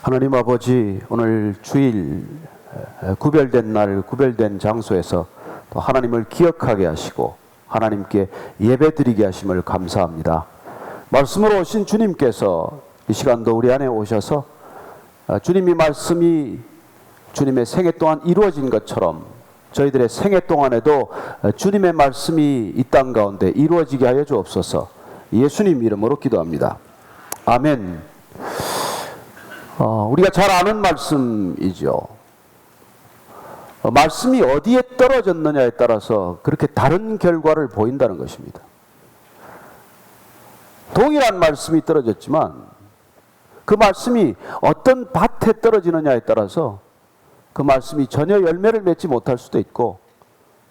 하나님 아버지, 오늘 주일 구별된 날, 구별된 장소에서 또 하나님을 기억하게 하시고 하나님께 예배드리게 하심을 감사합니다. 말씀으로 오신 주님께서 이 시간도 우리 안에 오셔서 주님이 말씀이 주님의 생애 동안 이루어진 것처럼 저희들의 생애 동안에도 주님의 말씀이 이 땅 가운데 이루어지게 하여 주옵소서. 예수님 이름으로 기도합니다. 아멘. 우리가 잘 아는 말씀이죠. 말씀이 어디에 떨어졌느냐에 따라서 그렇게 다른 결과를 보인다는 것입니다. 동일한 말씀이 떨어졌지만 그 말씀이 어떤 밭에 떨어지느냐에 따라서 그 말씀이 전혀 열매를 맺지 못할 수도 있고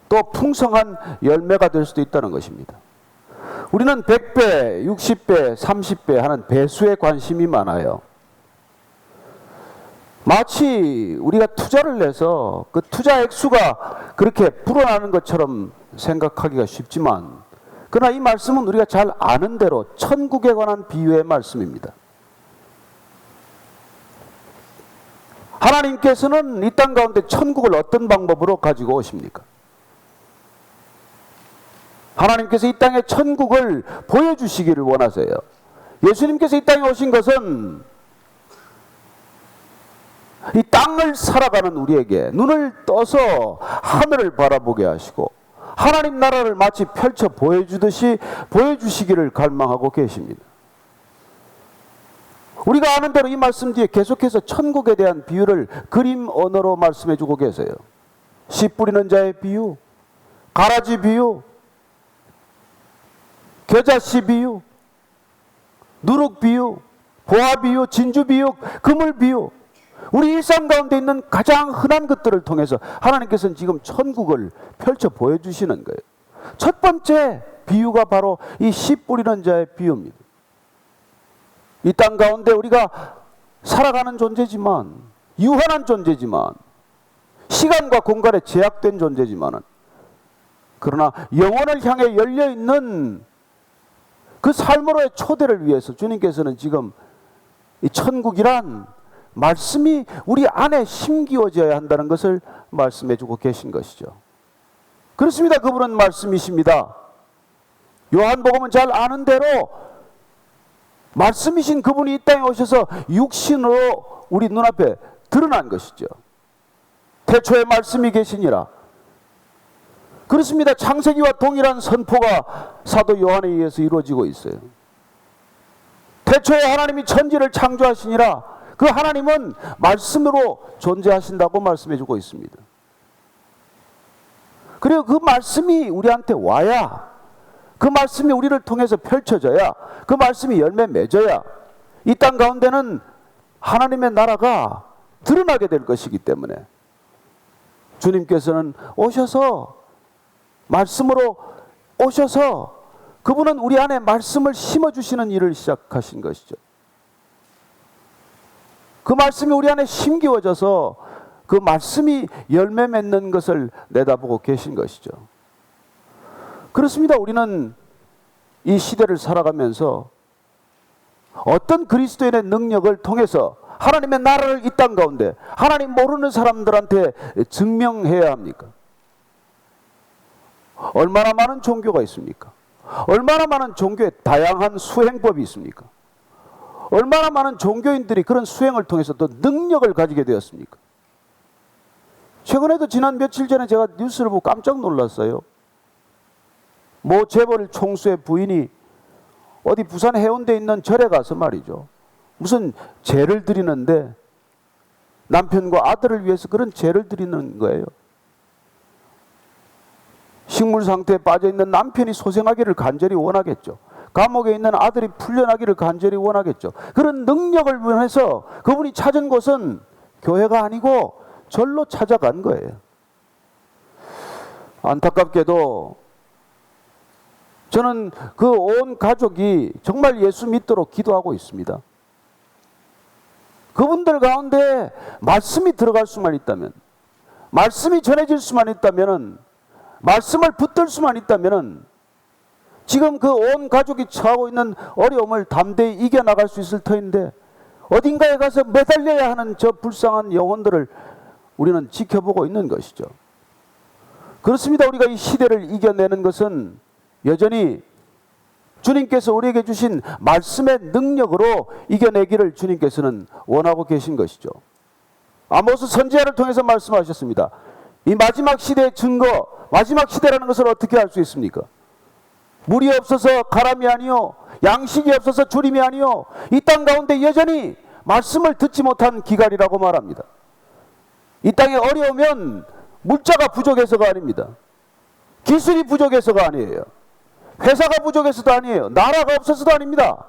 또 풍성한 열매가 될 수도 있다는 것입니다. 우리는 100배, 60배, 30배 하는 배수에 관심이 많아요. 마치 우리가 투자를 해서 그 투자 액수가 그렇게 불어나는 것처럼 생각하기가 쉽지만, 그러나 이 말씀은 우리가 잘 아는 대로 천국에 관한 비유의 말씀입니다. 하나님께서는 이 땅 가운데 천국을 어떤 방법으로 가지고 오십니까? 하나님께서 이 땅에 천국을 보여주시기를 원하세요. 예수님께서 이 땅에 오신 것은 이 땅을 살아가는 우리에게 눈을 떠서 하늘을 바라보게 하시고 하나님 나라를 마치 펼쳐 보여주듯이 보여주시기를 갈망하고 계십니다. 우리가 아는 대로 이 말씀 뒤에 계속해서 천국에 대한 비유를 그림 언어로 말씀해 주고 계세요. 씨 뿌리는 자의 비유, 가라지 비유, 겨자씨 비유, 누룩 비유, 보화 비유, 진주 비유, 그물 비유, 우리 일상 가운데 있는 가장 흔한 것들을 통해서 하나님께서는 지금 천국을 펼쳐 보여주시는 거예요. 첫 번째 비유가 바로 이 씨 뿌리는 자의 비유입니다. 이 땅 가운데 우리가 살아가는 존재지만, 유한한 존재지만, 시간과 공간에 제약된 존재지만, 그러나 영혼을 향해 열려있는 그 삶으로의 초대를 위해서 주님께서는 지금 이 천국이란 말씀이 우리 안에 심기어져야 한다는 것을 말씀해 주고 계신 것이죠. 그렇습니다. 그분은 말씀이십니다. 요한복음은 잘 아는 대로 말씀이신 그분이 이 땅에 오셔서 육신으로 우리 눈앞에 드러난 것이죠. 태초에 말씀이 계시니라. 그렇습니다. 창세기와 동일한 선포가 사도 요한에 의해서 이루어지고 있어요. 태초에 하나님이 천지를 창조하시니라. 그 하나님은 말씀으로 존재하신다고 말씀해 주고 있습니다. 그리고 그 말씀이 우리한테 와야, 그 말씀이 우리를 통해서 펼쳐져야, 그 말씀이 열매 맺어야 이 땅 가운데는 하나님의 나라가 드러나게 될 것이기 때문에 주님께서는 오셔서 말씀으로 오셔서 그분은 우리 안에 말씀을 심어주시는 일을 시작하신 것이죠. 그 말씀이 우리 안에 심기워져서 그 말씀이 열매 맺는 것을 내다보고 계신 것이죠. 그렇습니다. 우리는 이 시대를 살아가면서 어떤 그리스도인의 능력을 통해서 하나님의 나라를 이 땅 가운데 하나님 모르는 사람들한테 증명해야 합니까? 얼마나 많은 종교가 있습니까? 얼마나 많은 종교의 다양한 수행법이 있습니까? 얼마나 많은 종교인들이 그런 수행을 통해서 또 능력을 가지게 되었습니까? 최근에도 지난 며칠 전에 제가 뉴스를 보고 깜짝 놀랐어요. 모 재벌 총수의 부인이 어디 부산 해운대에 있는 절에 가서 말이죠, 무슨 제를 드리는데 남편과 아들을 위해서 그런 제를 드리는 거예요. 식물 상태에 빠져있는 남편이 소생하기를 간절히 원하겠죠. 감옥에 있는 아들이 풀려나기를 간절히 원하겠죠. 그런 능력을 위해서 그분이 찾은 곳은 교회가 아니고 절로 찾아간 거예요. 안타깝게도 저는 그 온 가족이 정말 예수 믿도록 기도하고 있습니다. 그분들 가운데 말씀이 들어갈 수만 있다면, 말씀이 전해질 수만 있다면, 말씀을 붙들 수만 있다면 지금 그 온 가족이 처하고 있는 어려움을 담대히 이겨나갈 수 있을 터인데 어딘가에 가서 매달려야 하는 저 불쌍한 영혼들을 우리는 지켜보고 있는 것이죠. 그렇습니다. 우리가 이 시대를 이겨내는 것은 여전히 주님께서 우리에게 주신 말씀의 능력으로 이겨내기를 주님께서는 원하고 계신 것이죠. 아모스 선지자를 통해서 말씀하셨습니다. 이 마지막 시대의 증거, 마지막 시대라는 것을 어떻게 알 수 있습니까? 물이 없어서 가람이 아니요, 양식이 없어서 주림이 아니요, 이 땅 가운데 여전히 말씀을 듣지 못한 기갈이라고 말합니다. 이 땅에 어려우면 물자가 부족해서가 아닙니다. 기술이 부족해서가 아니에요. 회사가 부족해서도 아니에요. 나라가 없어서도 아닙니다.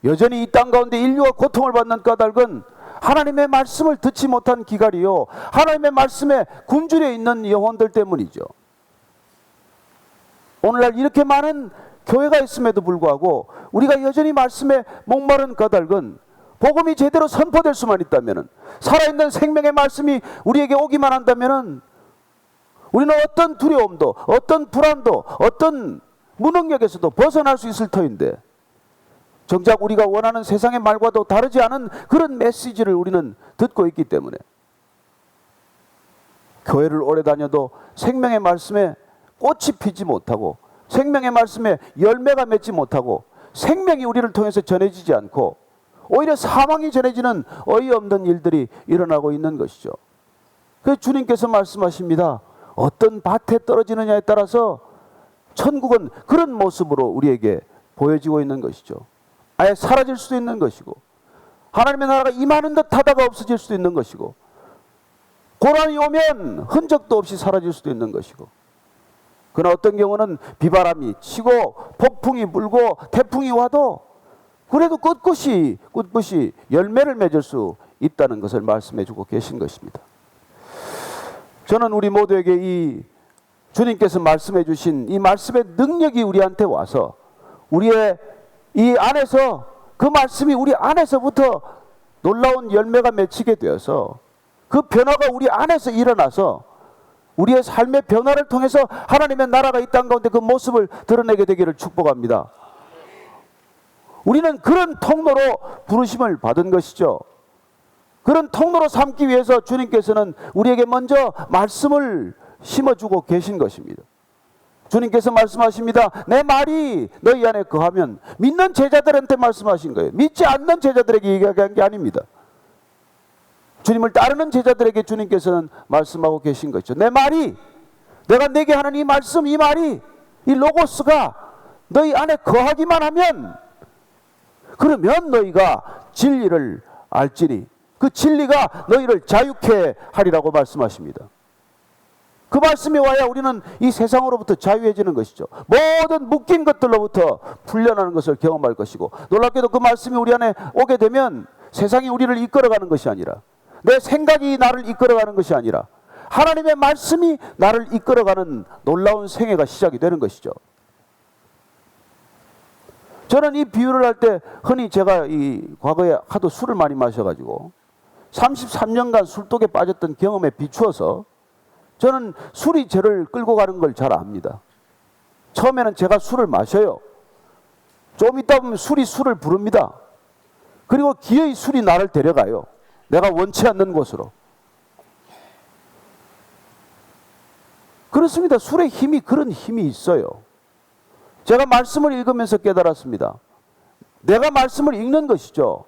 여전히 이 땅 가운데 인류가 고통을 받는 까닭은 하나님의 말씀을 듣지 못한 기갈이요, 하나님의 말씀에 굶주려 있는 영혼들 때문이죠. 오늘날 이렇게 많은 교회가 있음에도 불구하고 우리가 여전히 말씀에 목마른 까닭은 복음이 제대로 선포될 수만 있다면, 살아있는 생명의 말씀이 우리에게 오기만 한다면 우리는 어떤 두려움도, 어떤 불안도, 어떤 무능력에서도 벗어날 수 있을 터인데, 정작 우리가 원하는 세상의 말과도 다르지 않은 그런 메시지를 우리는 듣고 있기 때문에 교회를 오래 다녀도 생명의 말씀에 꽃이 피지 못하고, 생명의 말씀에 열매가 맺지 못하고, 생명이 우리를 통해서 전해지지 않고 오히려 사망이 전해지는 어이없는 일들이 일어나고 있는 것이죠. 그래서 주님께서 말씀하십니다. 어떤 밭에 떨어지느냐에 따라서 천국은 그런 모습으로 우리에게 보여지고 있는 것이죠. 아예 사라질 수도 있는 것이고, 하나님의 나라가 임하는 듯 하다가 없어질 수도 있는 것이고, 고난이 오면 흔적도 없이 사라질 수도 있는 것이고, 그러나 어떤 경우는 비바람이 치고 폭풍이 불고 태풍이 와도 그래도 꿋꿋이 열매를 맺을 수 있다는 것을 말씀해 주고 계신 것입니다. 저는 우리 모두에게 이 주님께서 말씀해 주신 이 말씀의 능력이 우리한테 와서 우리의 이 안에서, 그 말씀이 우리 안에서부터 놀라운 열매가 맺히게 되어서 그 변화가 우리 안에서 일어나서 우리의 삶의 변화를 통해서 하나님의 나라가 이 땅 가운데 그 모습을 드러내게 되기를 축복합니다. 우리는 그런 통로로 부르심을 받은 것이죠. 그런 통로로 삼기 위해서 주님께서는 우리에게 먼저 말씀을 심어주고 계신 것입니다. 주님께서 말씀하십니다. 내 말이 너희 안에 거하면, 믿는 제자들한테 말씀하신 거예요. 믿지 않는 제자들에게 얘기한 게 아닙니다. 주님을 따르는 제자들에게 주님께서는 말씀하고 계신 거죠. 내 말이, 내가 내게 하는 이 말씀, 이 말이, 이 로고스가 너희 안에 거하기만 하면, 그러면 너희가 진리를 알지니 그 진리가 너희를 자유케 하리라고 말씀하십니다. 그 말씀이 와야 우리는 이 세상으로부터 자유해지는 것이죠. 모든 묶인 것들로부터 풀려나는 것을 경험할 것이고, 놀랍게도 그 말씀이 우리 안에 오게 되면 세상이 우리를 이끌어가는 것이 아니라, 내 생각이 나를 이끌어가는 것이 아니라 하나님의 말씀이 나를 이끌어가는 놀라운 생애가 시작이 되는 것이죠. 저는 이 비유를 할 때 흔히 제가 이 과거에 하도 술을 많이 마셔가지고 33년간 술독에 빠졌던 경험에 비추어서 저는 술이 저를 끌고 가는 걸 잘 압니다. 처음에는 제가 술을 마셔요. 좀 있다 보면 술이 술을 부릅니다. 그리고 기어이 술이 나를 데려가요. 내가 원치 않는 곳으로. 그렇습니다. 술의 힘이 그런 힘이 있어요. 제가 말씀을 읽으면서 깨달았습니다. 내가 말씀을 읽는 것이죠.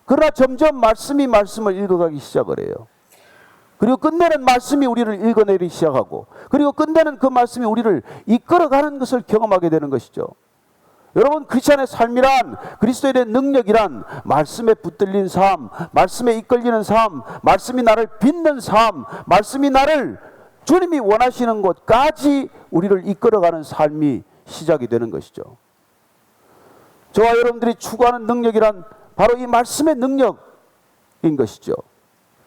그러나 점점 말씀이 말씀을 읽어가기 시작을 해요. 그리고 끝내는 말씀이 우리를 읽어내기 시작하고, 그리고 끝내는 그 말씀이 우리를 이끌어가는 것을 경험하게 되는 것이죠. 여러분, 크리스찬의 삶이란, 그리스도인의 능력이란 말씀에 붙들린 삶, 말씀에 이끌리는 삶, 말씀이 나를 빚는 삶, 말씀이 나를 주님이 원하시는 곳까지 우리를 이끌어가는 삶이 시작이 되는 것이죠. 저와 여러분들이 추구하는 능력이란 바로 이 말씀의 능력인 것이죠.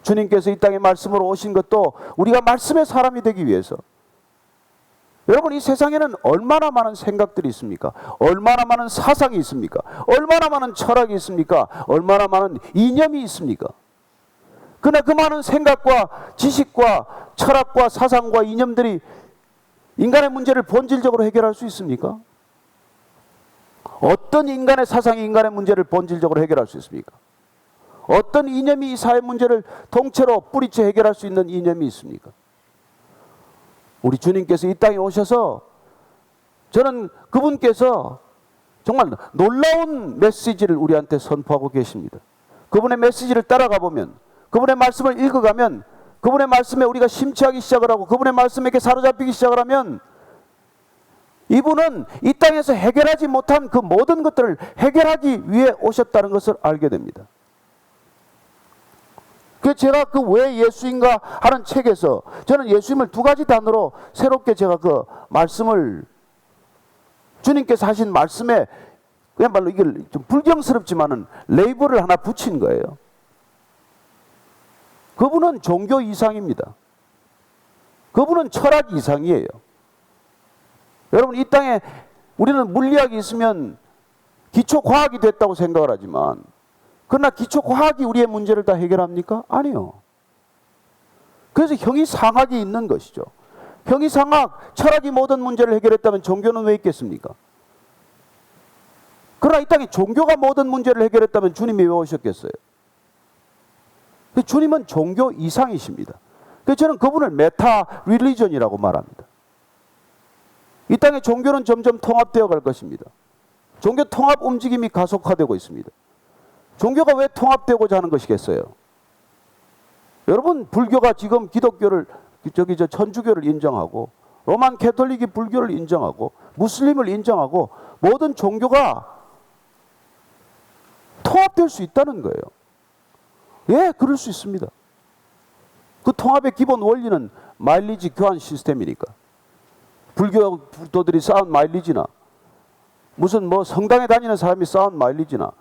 주님께서 이 땅에 말씀으로 오신 것도 우리가 말씀의 사람이 되기 위해서. 여러분, 이 세상에는 얼마나 많은 생각들이 있습니까? 얼마나 많은 사상이 있습니까? 얼마나 많은 철학이 있습니까? 얼마나 많은 이념이 있습니까? 그러나 그 많은 생각과 지식과 철학과 사상과 이념들이 인간의 문제를 본질적으로 해결할 수 있습니까? 어떤 인간의 사상이 인간의 문제를 본질적으로 해결할 수 있습니까? 어떤 이념이 이 사회 문제를 통째로 뿌리째 해결할 수 있는 이념이 있습니까? 우리 주님께서 이 땅에 오셔서 저는 그분께서 정말 놀라운 메시지를 우리한테 선포하고 계십니다. 그분의 메시지를 따라가 보면, 그분의 말씀을 읽어가면, 그분의 말씀에 우리가 심취하기 시작을 하고 그분의 말씀에게 사로잡히기 시작을 하면 이분은 이 땅에서 해결하지 못한 그 모든 것들을 해결하기 위해 오셨다는 것을 알게 됩니다. 그래서 제가 그 왜 예수인가 하는 책에서 저는 예수님을 두 가지 단어로 새롭게 제가 그 말씀을, 주님께서 하신 말씀에 그야말로 이게 좀 불경스럽지만은 레이블을 하나 붙인 거예요. 그분은 종교 이상입니다. 그분은 철학 이상이에요. 여러분, 이 땅에 우리는 물리학이 있으면 기초과학이 됐다고 생각을 하지만, 그러나 기초과학이 우리의 문제를 다 해결합니까? 아니요. 그래서 형이상학이 있는 것이죠. 형이상학, 철학이 모든 문제를 해결했다면 종교는 왜 있겠습니까? 그러나 이 땅에 종교가 모든 문제를 해결했다면 주님이 왜 오셨겠어요? 주님은 종교 이상이십니다. 그래서 저는 그분을 메타 릴리전이라고 말합니다. 이 땅의 종교는 점점 통합되어 갈 것입니다. 종교 통합 움직임이 가속화되고 있습니다. 종교가 왜 통합되고자 하는 것이겠어요? 여러분, 불교가 지금 기독교를, 천주교를 인정하고, 로만 캐톨릭이 불교를 인정하고, 무슬림을 인정하고, 모든 종교가 통합될 수 있다는 거예요. 예, 그럴 수 있습니다. 그 통합의 기본 원리는 마일리지 교환 시스템이니까. 불교도들이 쌓은 마일리지나, 무슨 뭐 성당에 다니는 사람이 쌓은 마일리지나,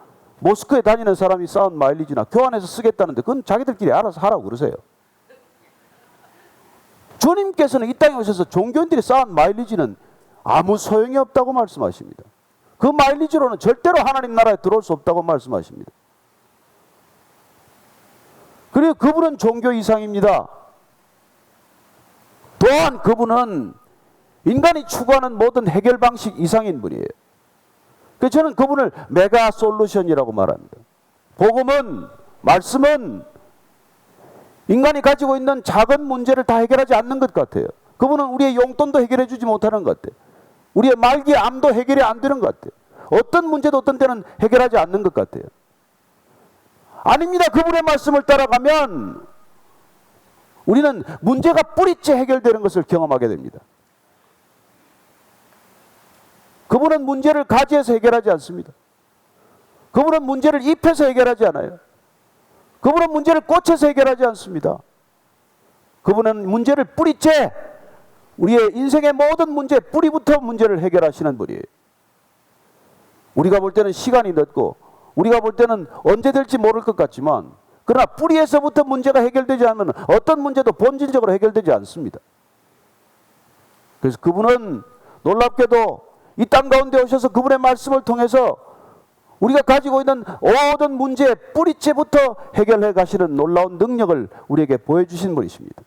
모스크에 다니는 사람이 쌓은 마일리지나 교환해서 쓰겠다는데 그건 자기들끼리 알아서 하라고 그러세요. 주님께서는 이 땅에 오셔서 종교인들이 쌓은 마일리지는 아무 소용이 없다고 말씀하십니다. 그 마일리지로는 절대로 하나님 나라에 들어올 수 없다고 말씀하십니다. 그리고 그분은 종교 이상입니다. 또한 그분은 인간이 추구하는 모든 해결 방식 이상인 분이에요. 그래서 저는 그분을 메가 솔루션이라고 말합니다. 복음은, 말씀은 인간이 가지고 있는 작은 문제를 다 해결하지 않는 것 같아요. 그분은 우리의 용돈도 해결해 주지 못하는 것 같아요. 우리의 말기의 암도 해결이 안 되는 것 같아요. 어떤 문제도 어떤 때는 해결하지 않는 것 같아요. 아닙니다. 그분의 말씀을 따라가면 우리는 문제가 뿌리째 해결되는 것을 경험하게 됩니다. 그분은 문제를 가지에서 해결하지 않습니다. 그분은 문제를 잎에서 해결하지 않아요. 그분은 문제를 꽃에서 해결하지 않습니다. 그분은 문제를 뿌리째, 우리의 인생의 모든 문제, 뿌리부터 문제를 해결하시는 분이에요. 우리가 볼 때는 시간이 늦고 우리가 볼 때는 언제 될지 모를 것 같지만, 그러나 뿌리에서부터 문제가 해결되지 않으면 어떤 문제도 본질적으로 해결되지 않습니다. 그래서 그분은 놀랍게도 이 땅 가운데 오셔서 그분의 말씀을 통해서 우리가 가지고 있는 모든 문제의 뿌리째부터 해결해 가시는 놀라운 능력을 우리에게 보여주신 분이십니다.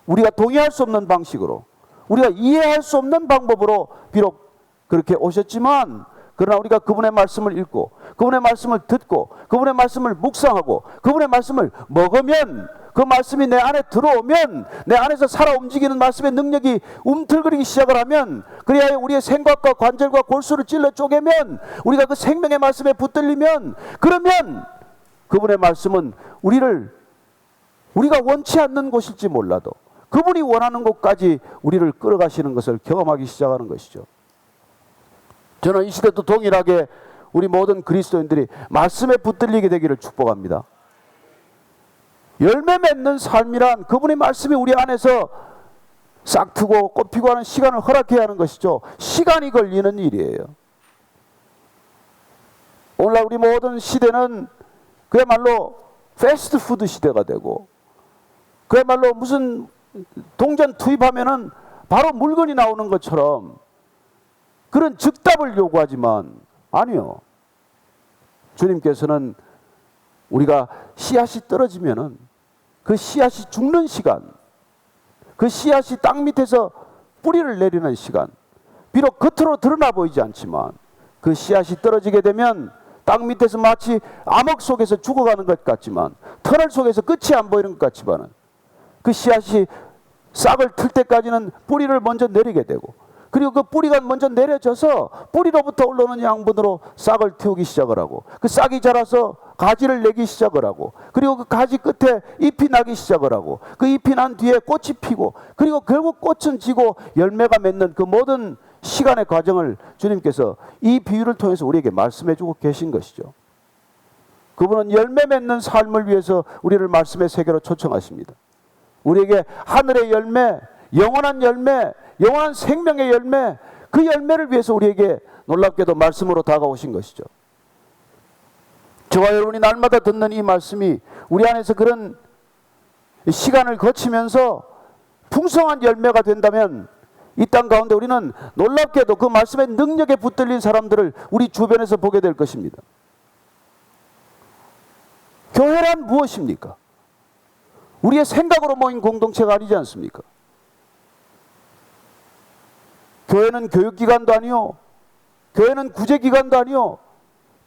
우리가 동의할 수 없는 방식으로, 우리가 이해할 수 없는 방법으로 비록 그렇게 오셨지만, 그러나 우리가 그분의 말씀을 읽고 그분의 말씀을 듣고 그분의 말씀을 묵상하고 그분의 말씀을 먹으면, 그 말씀이 내 안에 들어오면, 내 안에서 살아 움직이는 말씀의 능력이 움틀거리기 시작을 하면, 그래야 우리의 생각과 관절과 골수를 찔러 쪼개면, 우리가 그 생명의 말씀에 붙들리면, 그러면 그분의 말씀은 우리가 원치 않는 곳일지 몰라도 그분이 원하는 곳까지 우리를 끌어가시는 것을 경험하기 시작하는 것이죠. 저는 이 시대도 동일하게 우리 모든 그리스도인들이 말씀에 붙들리게 되기를 축복합니다. 열매 맺는 삶이란 그분의 말씀이 우리 안에서 싹트고 꽃피고 하는 시간을 허락해야 하는 것이죠. 시간이 걸리는 일이에요. 오늘날 우리 모든 시대는 그야말로 패스트푸드 시대가 되고, 그야말로 무슨 동전 투입하면은 바로 물건이 나오는 것처럼 그런 즉답을 요구하지만, 아니요. 주님께서는 우리가 씨앗이 떨어지면은 그 씨앗이 죽는 시간, 그 씨앗이 땅 밑에서 뿌리를 내리는 시간, 비록 겉으로 드러나 보이지 않지만 그 씨앗이 떨어지게 되면 땅 밑에서 마치 암흑 속에서 죽어가는 것 같지만, 터널 속에서 끝이 안 보이는 것 같지만, 그 씨앗이 싹을 틀 때까지는 뿌리를 먼저 내리게 되고, 그리고 그 뿌리가 먼저 내려져서 뿌리로부터 올라오는 양분으로 싹을 틔우기 시작을 하고, 그 싹이 자라서 가지를 내기 시작을 하고, 그리고 그 가지 끝에 잎이 나기 시작을 하고, 그 잎이 난 뒤에 꽃이 피고, 그리고 결국 꽃은 지고 열매가 맺는 그 모든 시간의 과정을 주님께서 이 비유를 통해서 우리에게 말씀해 주고 계신 것이죠. 그분은 열매 맺는 삶을 위해서 우리를 말씀의 세계로 초청하십니다. 우리에게 하늘의 열매, 영원한 열매, 영원한 생명의 열매, 그 열매를 위해서 우리에게 놀랍게도 말씀으로 다가오신 것이죠. 저와 여러분이 날마다 듣는 이 말씀이 우리 안에서 그런 시간을 거치면서 풍성한 열매가 된다면, 이 땅 가운데 우리는 놀랍게도 그 말씀의 능력에 붙들린 사람들을 우리 주변에서 보게 될 것입니다. 교회란 무엇입니까? 우리의 생각으로 모인 공동체가 아니지 않습니까? 교회는 교육기관도 아니요, 교회는 구제기관도 아니요,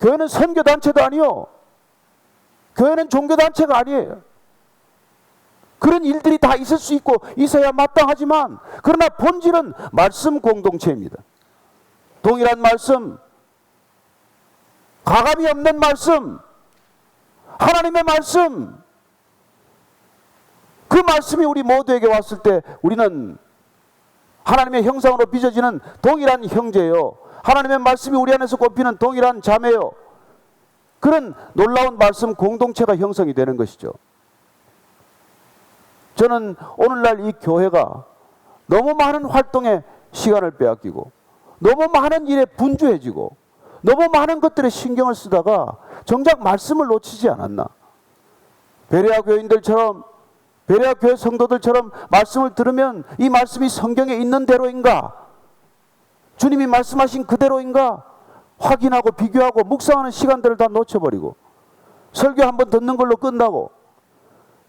교회는 선교단체도 아니요, 교회는 종교단체가 아니에요. 그런 일들이 다 있을 수 있고 있어야 마땅하지만, 그러나 본질은 말씀 공동체입니다. 동일한 말씀, 가감이 없는 말씀, 하나님의 말씀, 그 말씀이 우리 모두에게 왔을 때 우리는 하나님의 형상으로 빚어지는 동일한 형제요, 하나님의 말씀이 우리 안에서 꼽히는 동일한 자매요, 그런 놀라운 말씀 공동체가 형성이 되는 것이죠. 저는 오늘날 이 교회가 너무 많은 활동에 시간을 빼앗기고, 너무 많은 일에 분주해지고, 너무 많은 것들에 신경을 쓰다가 정작 말씀을 놓치지 않았나. 베레아 교인들처럼, 베레아 교회 성도들처럼 말씀을 들으면 이 말씀이 성경에 있는 대로인가, 주님이 말씀하신 그대로인가 확인하고 비교하고 묵상하는 시간들을 다 놓쳐버리고, 설교 한번 듣는 걸로 끝나고.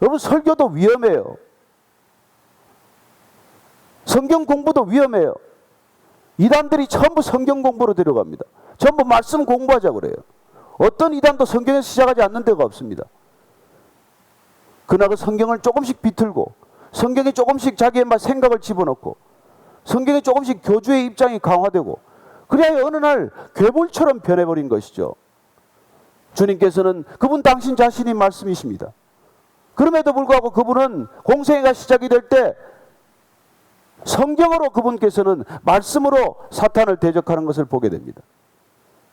여러분, 설교도 위험해요. 성경 공부도 위험해요. 이단들이 전부 성경 공부로 데려갑니다. 전부 말씀 공부하자 그래요. 어떤 이단도 성경에서 시작하지 않는 데가 없습니다. 그러나 그 성경을 조금씩 비틀고, 성경에 조금씩 자기의 생각을 집어넣고, 성경에 조금씩 교주의 입장이 강화되고, 그래야 어느 날 괴물처럼 변해버린 것이죠. 주님께서는 그분 당신 자신이 말씀이십니다. 그럼에도 불구하고 그분은 공생애가 시작이 될 때 성경으로 그분께서는 말씀으로 사탄을 대적하는 것을 보게 됩니다.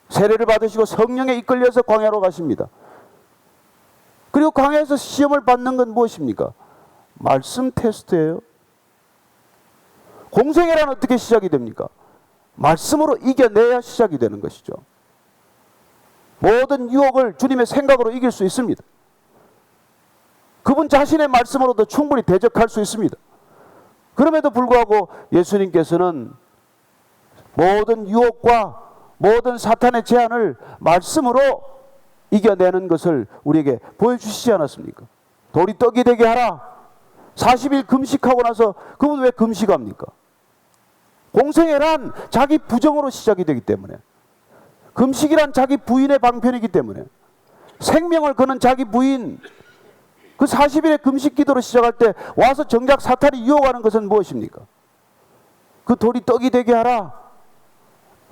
세례를 받으시고 성령에 이끌려서 광야로 가십니다. 그리고 광야에서 시험을 받는 건 무엇입니까? 말씀 테스트예요. 공생애란 어떻게 시작이 됩니까? 말씀으로 이겨내야 시작이 되는 것이죠. 모든 유혹을 주님의 생각으로 이길 수 있습니다. 그분 자신의 말씀으로도 충분히 대적할 수 있습니다. 그럼에도 불구하고 예수님께서는 모든 유혹과 모든 사탄의 제안을 말씀으로 이겨내는 것을 우리에게 보여주시지 않았습니까? 돌이 떡이 되게 하라. 40일 금식하고 나서 그분 왜 금식합니까? 공생애란 자기 부정으로 시작이 되기 때문에, 금식이란 자기 부인의 방편이기 때문에, 생명을 거는 자기 부인, 그 40일의 금식 기도로 시작할 때 와서 정작 사탄이 유혹하는 것은 무엇입니까? 그 돌이 떡이 되게 하라.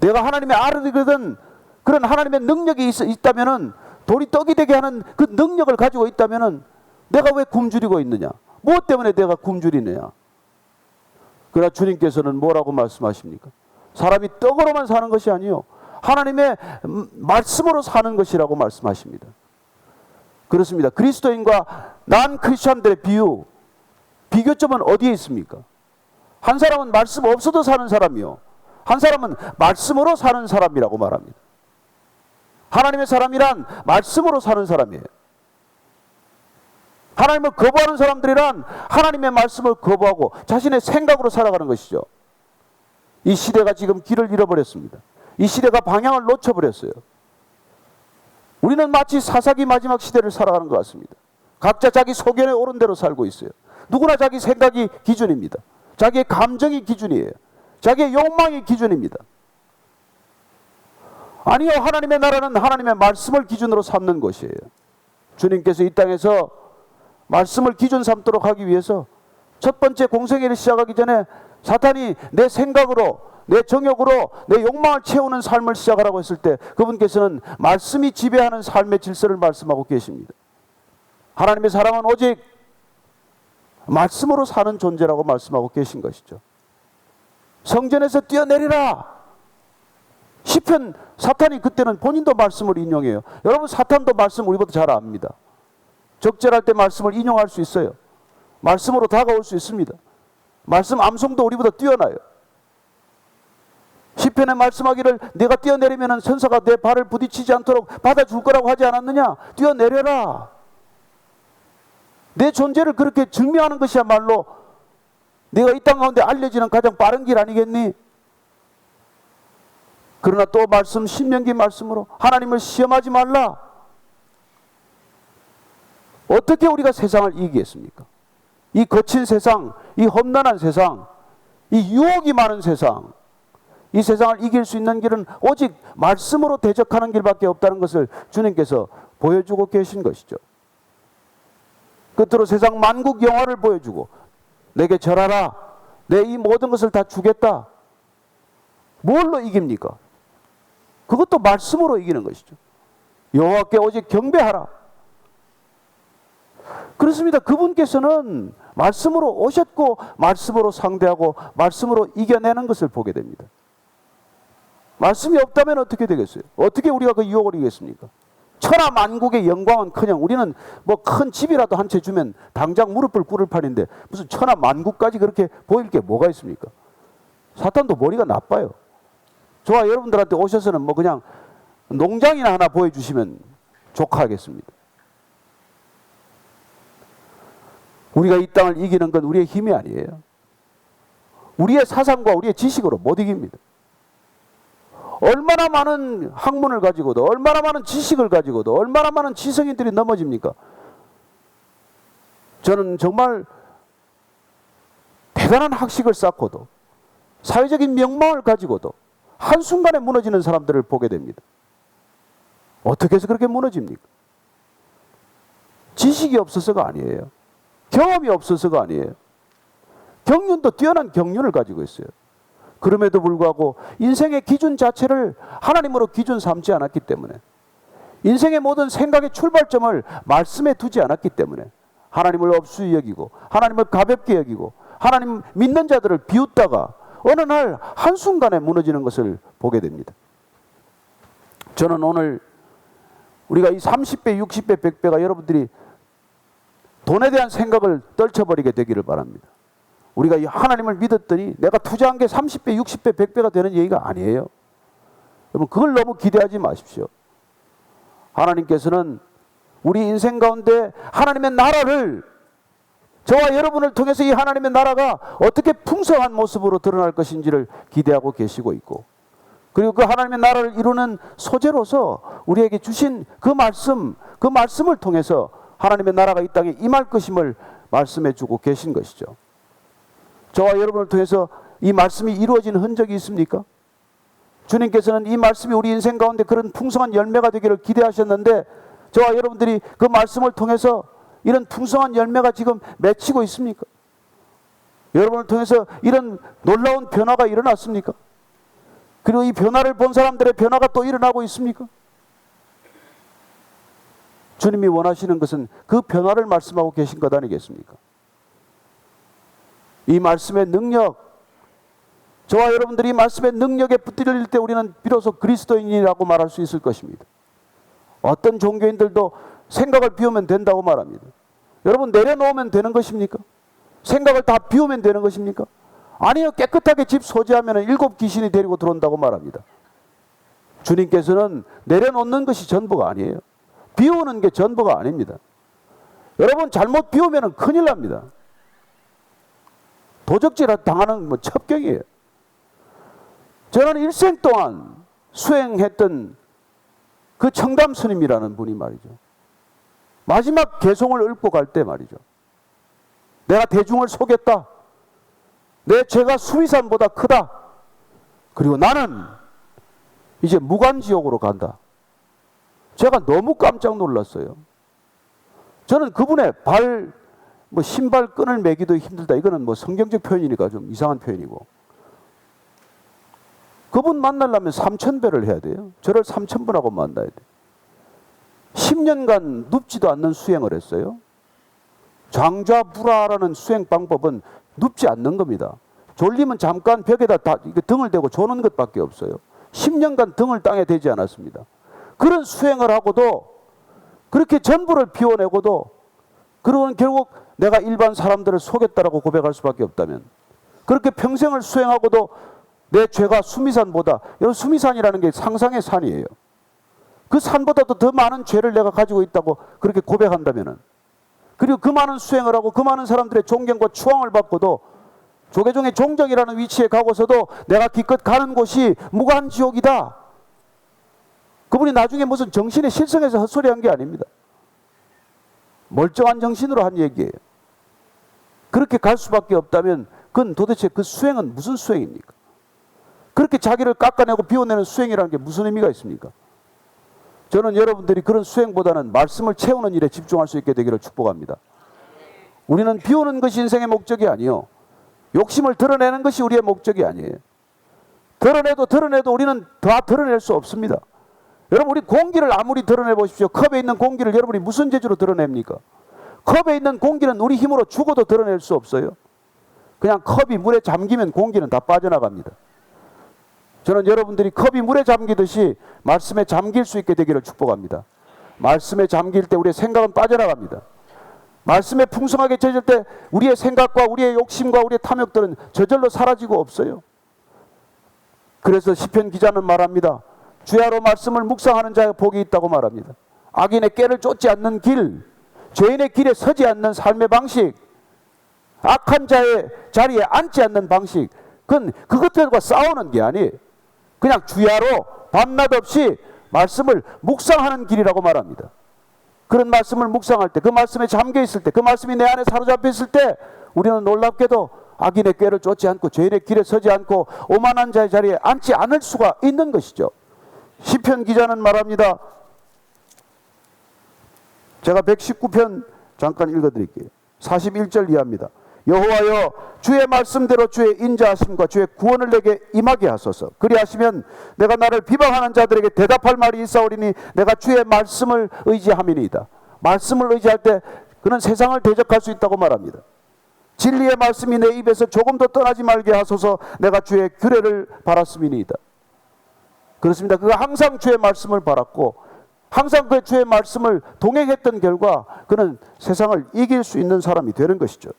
내가 하나님의 아들이거든. 그런 하나님의 능력이 있다면은, 돌이 떡이 되게 하는 그 능력을 가지고 있다면은 내가 왜 굶주리고 있느냐? 무엇 때문에 내가 굶주리느냐? 그러나 주님께서는 뭐라고 말씀하십니까? 사람이 떡으로만 사는 것이 아니요, 하나님의 말씀으로 사는 것이라고 말씀하십니다. 그렇습니다. 그리스도인과 난 크리스찬들의 비교점은 어디에 있습니까? 한 사람은 말씀 없어도 사는 사람이요, 한 사람은 말씀으로 사는 사람이라고 말합니다. 하나님의 사람이란 말씀으로 사는 사람이에요. 하나님을 거부하는 사람들이란 하나님의 말씀을 거부하고 자신의 생각으로 살아가는 것이죠. 이 시대가 지금 길을 잃어버렸습니다. 이 시대가 방향을 놓쳐버렸어요. 우리는 마치 사사기 마지막 시대를 살아가는 것 같습니다. 각자 자기 소견에 옳은 대로 살고 있어요. 누구나 자기 생각이 기준입니다. 자기의 감정이 기준이에요. 자기의 욕망이 기준입니다. 아니요, 하나님의 나라는 하나님의 말씀을 기준으로 삼는 것이에요. 주님께서 이 땅에서 말씀을 기준 삼도록 하기 위해서 첫 번째 공생애를 시작하기 전에 사탄이 내 생각으로, 내 정욕으로 내 욕망을 채우는 삶을 시작하라고 했을 때 그분께서는 말씀이 지배하는 삶의 질서를 말씀하고 계십니다. 하나님의 사람은 오직 말씀으로 사는 존재라고 말씀하고 계신 것이죠. 성전에서 뛰어내리라. 시편 사탄이 그때는 본인도 말씀을 인용해요. 여러분, 사탄도 말씀 우리보다 잘 압니다. 적절할 때 말씀을 인용할 수 있어요. 말씀으로 다가올 수 있습니다. 말씀 암송도 우리보다 뛰어나요. 시편에 말씀하기를 내가 뛰어내리면 천사가 내 발을 부딪히지 않도록 받아줄 거라고 하지 않았느냐? 뛰어내려라. 내 존재를 그렇게 증명하는 것이야말로 내가 이 땅 가운데 알려지는 가장 빠른 길 아니겠니? 그러나 또 말씀, 신명기 말씀으로 하나님을 시험하지 말라. 어떻게 우리가 세상을 이기겠습니까? 이 거친 세상, 이 험난한 세상, 이 유혹이 많은 세상, 이 세상을 이길 수 있는 길은 오직 말씀으로 대적하는 길밖에 없다는 것을 주님께서 보여주고 계신 것이죠. 끝으로 세상 만국 영화를 보여주고 내게 절하라. 내 이 모든 것을 다 주겠다. 뭘로 이깁니까? 그것도 말씀으로 이기는 것이죠. 여호와께 오직 경배하라. 그렇습니다. 그분께서는 말씀으로 오셨고 말씀으로 상대하고 말씀으로 이겨내는 것을 보게 됩니다. 말씀이 없다면 어떻게 되겠어요? 어떻게 우리가 그 유혹을 이기겠습니까? 천하 만국의 영광은커녕 우리는 뭐 큰 집이라도 한 채 주면 당장 무릎을 꿇을 판인데 무슨 천하 만국까지 그렇게 보일 게 뭐가 있습니까? 사탄도 머리가 나빠요. 저와 여러분들한테 오셔서는 뭐 그냥 농장이나 하나 보여주시면 족하겠습니다. 우리가 이 땅을 이기는 건 우리의 힘이 아니에요. 우리의 사상과 우리의 지식으로 못 이깁니다. 얼마나 많은 학문을 가지고도, 얼마나 많은 지식을 가지고도, 얼마나 많은 지성인들이 넘어집니까? 저는 정말 대단한 학식을 쌓고도, 사회적인 명망을 가지고도 한순간에 무너지는 사람들을 보게 됩니다. 어떻게 해서 그렇게 무너집니까? 지식이 없어서가 아니에요. 경험이 없어서가 아니에요. 경륜도 뛰어난 경륜을 가지고 있어요. 그럼에도 불구하고 인생의 기준 자체를 하나님으로 기준 삼지 않았기 때문에, 인생의 모든 생각의 출발점을 말씀에 두지 않았기 때문에 하나님을 업수히 여기고 하나님을 가볍게 여기고 하나님 믿는 자들을 비웃다가 어느 날 한순간에 무너지는 것을 보게 됩니다. 저는 오늘 우리가 이 30배, 60배, 100배가 여러분들이 돈에 대한 생각을 떨쳐버리게 되기를 바랍니다. 우리가 하나님을 믿었더니 내가 투자한 게 30배, 60배, 100배가 되는 얘기가 아니에요. 여러분, 그걸 너무 기대하지 마십시오. 하나님께서는 우리 인생 가운데 하나님의 나라를, 저와 여러분을 통해서 이 하나님의 나라가 어떻게 풍성한 모습으로 드러날 것인지를 기대하고 계시고 있고, 그리고 그 하나님의 나라를 이루는 소재로서 우리에게 주신 그 말씀을 통해서 하나님의 나라가 이 땅에 임할 것임을 말씀해 주고 계신 것이죠. 저와 여러분을 통해서 이 말씀이 이루어진 흔적이 있습니까? 주님께서는 이 말씀이 우리 인생 가운데 그런 풍성한 열매가 되기를 기대하셨는데, 저와 여러분들이 그 말씀을 통해서 이런 풍성한 열매가 지금 맺히고 있습니까? 여러분을 통해서 이런 놀라운 변화가 일어났습니까? 그리고 이 변화를 본 사람들의 변화가 또 일어나고 있습니까? 주님이 원하시는 것은 그 변화를 말씀하고 계신 것 아니겠습니까? 이 말씀의 능력, 저와 여러분들이 이 말씀의 능력에 붙들릴 때 우리는 비로소 그리스도인이라고 말할 수 있을 것입니다. 어떤 종교인들도 생각을 비우면 된다고 말합니다. 여러분, 내려놓으면 되는 것입니까? 생각을 다 비우면 되는 것입니까? 아니요, 깨끗하게 집 소지하면 7 귀신이 데리고 들어온다고 말합니다. 주님께서는 내려놓는 것이 전부가 아니에요. 비우는 게 전부가 아닙니다. 여러분, 잘못 비우면 큰일 납니다. 도적질 당하는 첩경이에요. 저는 일생 동안 수행했던 그 청담 스님이라는 분이 말이죠, 마지막 개송을 읊고 갈 때 말이죠, 내가 대중을 속였다, 내 죄가 수위산보다 크다, 그리고 나는 이제 무간지옥으로 간다. 제가 너무 깜짝 놀랐어요. 저는 그분의 신발 끈을 매기도 힘들다. 이거는 성경적 표현이니까 좀 이상한 표현이고. 그분 만나려면 3,000배를 해야 돼요. 저를 3,000번하고 만나야 돼요. 10년간 눕지도 않는 수행을 했어요. 장좌불화라는 수행 방법은 눕지 않는 겁니다. 졸리면 잠깐 벽에다 등을 대고 조는 것밖에 없어요. 10년간 등을 땅에 대지 않았습니다. 그런 수행을 하고도 그렇게 전부를 비워내고도 그러고는 결국 내가 일반 사람들을 속였다라고 고백할 수밖에 없다면, 그렇게 평생을 수행하고도 내 죄가 수미산보다, 여러분 수미산이라는 게 상상의 산이에요. 그 산보다도 더 많은 죄를 내가 가지고 있다고 그렇게 고백한다면은, 그리고 그 많은 수행을 하고 그 많은 사람들의 존경과 추앙을 받고도 조계종의 종정이라는 위치에 가고서도 내가 기껏 가는 곳이 무간지옥이다. 그분이 나중에 무슨 정신에 실성해서 헛소리한 게 아닙니다. 멀쩡한 정신으로 한 얘기예요. 그렇게 갈 수밖에 없다면 그건 도대체 그 수행은 무슨 수행입니까? 그렇게 자기를 깎아내고 비워내는 수행이라는 게 무슨 의미가 있습니까? 저는 여러분들이 그런 수행보다는 말씀을 채우는 일에 집중할 수 있게 되기를 축복합니다. 우리는 비우는 것이 인생의 목적이 아니요, 욕심을 드러내는 것이 우리의 목적이 아니에요. 드러내도 우리는 다 드러낼 수 없습니다. 여러분, 우리 공기를 아무리 드러내 보십시오. 컵에 있는 공기를 여러분이 무슨 재주로 드러냅니까? 컵에 있는 공기는 우리 힘으로 죽어도 드러낼 수 없어요. 그냥 컵이 물에 잠기면 공기는 다 빠져나갑니다. 저는 여러분들이 컵이 물에 잠기듯이 말씀에 잠길 수 있게 되기를 축복합니다. 말씀에 잠길 때 우리의 생각은 빠져나갑니다. 말씀에 풍성하게 젖을 때 우리의 생각과 우리의 욕심과 우리의 탐욕들은 저절로 사라지고 없어요. 그래서 시편 기자는 말합니다. 주야로 말씀을 묵상하는 자가 복이 있다고 말합니다. 악인의 꾀를 쫓지 않는 길, 죄인의 길에 서지 않는 삶의 방식, 악한 자의 자리에 앉지 않는 방식, 그건 그것들과 싸우는 게 아니에요. 그냥 주야로 밤낮 없이 말씀을 묵상하는 길이라고 말합니다. 그런 말씀을 묵상할 때, 그 말씀에 잠겨 있을 때, 그 말씀이 내 안에 사로잡혀 있을 때 우리는 놀랍게도 악인의 꾀를 쫓지 않고 죄인의 길에 서지 않고 오만한 자의 자리에 앉지 않을 수가 있는 것이죠. 시편 기자는 말합니다. 제가 119편 잠깐 읽어드릴게요. 41절 이하입니다. 여호와여, 주의 말씀대로 주의 인자하심과 주의 구원을 내게 임하게 하소서. 그리하시면 내가 나를 비방하는 자들에게 대답할 말이 있사오리니 내가 주의 말씀을 의지함이니이다. 말씀을 의지할 때 그는 세상을 대적할 수 있다고 말합니다. 진리의 말씀이 내 입에서 조금도 떠나지 말게 하소서. 내가 주의 규례를 바랐음이니이다. 그렇습니다. 그가 항상 주의 말씀을 바랐고 항상 그 주의 말씀을 동행했던 결과 그는 세상을 이길 수 있는 사람이 되는 것이죠.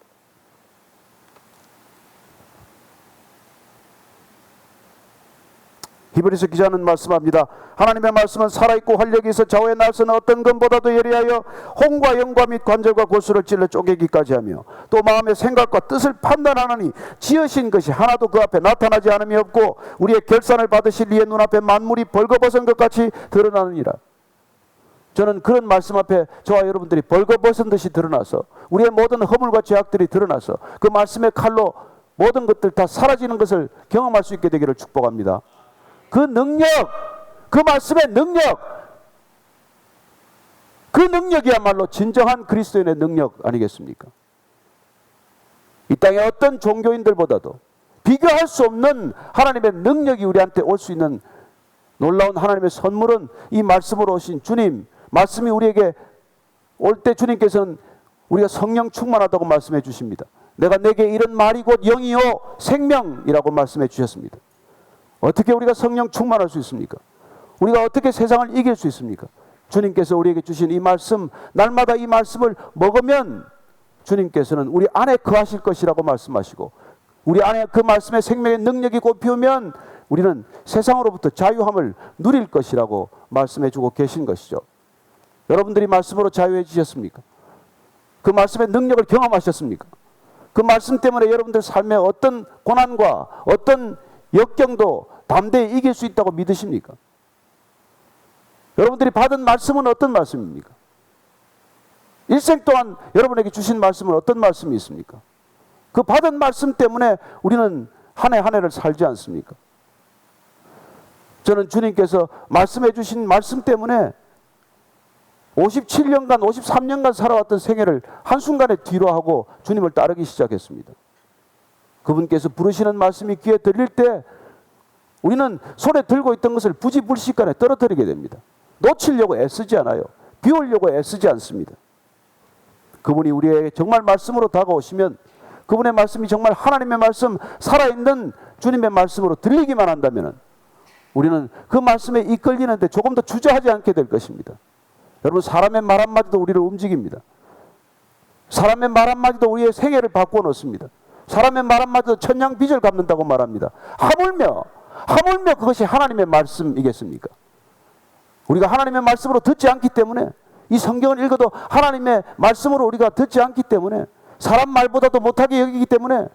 히브리서 기자는 말씀합니다. 하나님의 말씀은 살아있고 활력이 있어 좌우의 날선 어떤 것보다도 예리하여 홍과 영과 및 관절과 골수를 찔러 쪼개기까지 하며 또 마음의 생각과 뜻을 판단하느니 지으신 것이 하나도 그 앞에 나타나지 않음이 없고 우리의 결산을 받으실 이의 눈앞에 만물이 벌거벗은 것 같이 드러나느니라. 저는 그런 말씀 앞에 저와 여러분들이 벌거벗은 듯이 드러나서 우리의 모든 허물과 죄악들이 드러나서 그 말씀의 칼로 모든 것들 다 사라지는 것을 경험할 수 있게 되기를 축복합니다. 그 능력, 그 말씀의 능력, 그 능력이야말로 진정한 그리스도인의 능력 아니겠습니까? 이 땅의 어떤 종교인들보다도 비교할 수 없는 하나님의 능력이 우리한테 올 수 있는 놀라운 하나님의 선물은 이 말씀으로 오신 주님, 말씀이 우리에게 올 때 주님께서는 우리가 성령 충만하다고 말씀해 주십니다. 내게 이런 말이 곧 영이요 생명이라고 말씀해 주셨습니다. 어떻게 우리가 성령 충만할 수 있습니까? 우리가 어떻게 세상을 이길 수 있습니까? 주님께서 우리에게 주신 이 말씀, 날마다 이 말씀을 먹으면 주님께서는 우리 안에 거하실 것이라고 말씀하시고 우리 안에 그 말씀의 생명의 능력이 곧 피우면 우리는 세상으로부터 자유함을 누릴 것이라고 말씀해 주고 계신 것이죠. 여러분들이 말씀으로 자유해지셨습니까? 그 말씀의 능력을 경험하셨습니까? 그 말씀 때문에 여러분들 삶에 어떤 고난과 어떤 역경도 담대히 이길 수 있다고 믿으십니까? 여러분들이 받은 말씀은 어떤 말씀입니까? 일생 동안 여러분에게 주신 말씀은 어떤 말씀이 있습니까? 그 받은 말씀 때문에 우리는 한 해 한 해를 살지 않습니까? 저는 주님께서 말씀해 주신 말씀 때문에 57년간 53년간 살아왔던 생애를 한순간에 뒤로 하고 주님을 따르기 시작했습니다. 그분께서 부르시는 말씀이 귀에 들릴 때 우리는 손에 들고 있던 것을 부지불식간에 떨어뜨리게 됩니다. 놓치려고 애쓰지 않아요. 비우려고 애쓰지 않습니다. 그분이 우리에게 정말 말씀으로 다가오시면 그분의 말씀이 정말 하나님의 말씀, 살아있는 주님의 말씀으로 들리기만 한다면 우리는 그 말씀에 이끌리는데 조금 더 주저하지 않게 될 것입니다. 여러분, 사람의 말 한마디도 우리를 움직입니다. 사람의 말 한마디도 우리의 생애를 바꾸어 놓습니다. 사람의 말 한마디도 천냥빚을 갚는다고 말합니다. 하물며 그것이 하나님의 말씀이겠습니까? 우리가 하나님의 말씀으로 듣지 않기 때문에, 이 성경을 읽어도 하나님의 말씀으로 우리가 듣지 않기 때문에, 사람 말보다도 못하게 여기기 때문에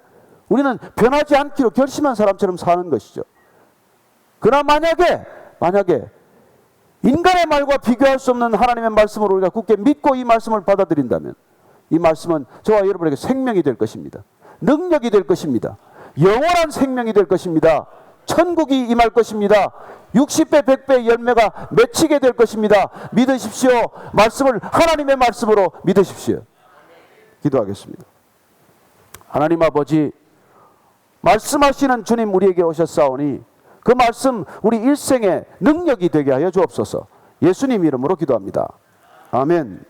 우리는 변하지 않기로 결심한 사람처럼 사는 것이죠. 그러나 만약에 인간의 말과 비교할 수 없는 하나님의 말씀을 우리가 굳게 믿고 이 말씀을 받아들인다면 이 말씀은 저와 여러분에게 생명이 될 것입니다. 능력이 될 것입니다. 영원한 생명이 될 것입니다. 천국이 임할 것입니다. 60배 100배의 열매가 맺히게 될 것입니다. 믿으십시오. 말씀을 하나님의 말씀으로 믿으십시오. 기도하겠습니다. 하나님 아버지, 말씀하시는 주님 우리에게 오셨사오니 그 말씀 우리 일생의 능력이 되게 하여 주옵소서. 예수님 이름으로 기도합니다. 아멘.